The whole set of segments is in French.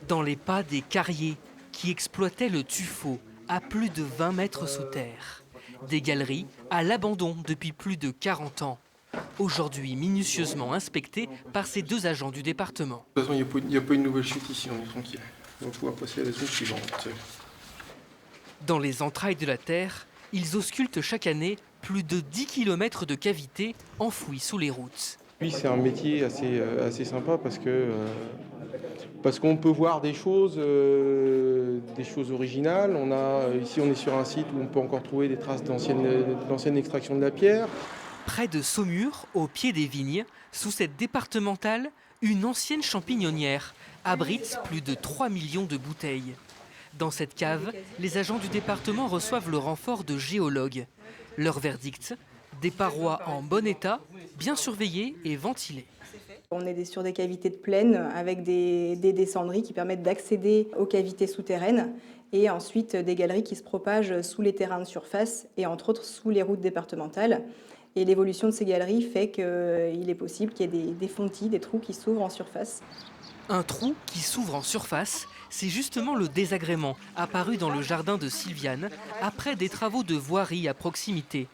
dans les pas des carriers qui exploitaient le tuffeau à plus de 20 mètres sous terre. Des galeries à l'abandon depuis plus de 40 ans. Aujourd'hui minutieusement inspectées par ces deux agents du département. De toute façon, il n'y a pas une nouvelle chute ici, on est tranquille. On va pouvoir passer à la zone suivante. Dans les entrailles de la terre, ils auscultent chaque année plus de 10 km de cavités enfouies sous les routes. Oui, c'est un métier assez sympa parce qu'on peut voir des choses originales. Ici, on est sur un site où on peut encore trouver des traces d'ancienne extraction de la pierre. Près de Saumur, au pied des vignes, sous cette départementale, une ancienne champignonnière abrite plus de 3 millions de bouteilles. Dans cette cave, les agents du département reçoivent le renfort de géologues. Leur verdict, des parois en bon état, bien surveillées et ventilées. On est sur des cavités de plaine avec des descendries qui permettent d'accéder aux cavités souterraines et ensuite des galeries qui se propagent sous les terrains de surface et entre autres sous les routes départementales. Et l'évolution de ces galeries fait qu'il est possible qu'il y ait des fontis, des trous qui s'ouvrent en surface. Un trou qui s'ouvre en surface, c'est justement le désagrément apparu dans le jardin de Sylviane après des travaux de voirie à proximité.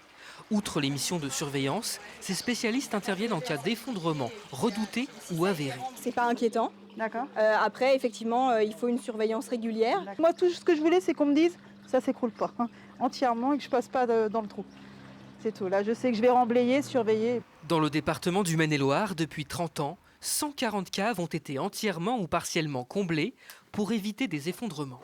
Outre les missions de surveillance, ces spécialistes interviennent en cas d'effondrement redouté ou avéré. C'est pas inquiétant. D'accord. Après, effectivement, il faut une surveillance régulière. Moi, tout ce que je voulais, c'est qu'on me dise ça s'écroule pas entièrement et que je passe pas dans le trou. C'est tout. Là, je sais que je vais remblayer, surveiller. Dans le département du Maine-et-Loire, depuis 30 ans, 140 caves ont été entièrement ou partiellement comblées pour éviter des effondrements.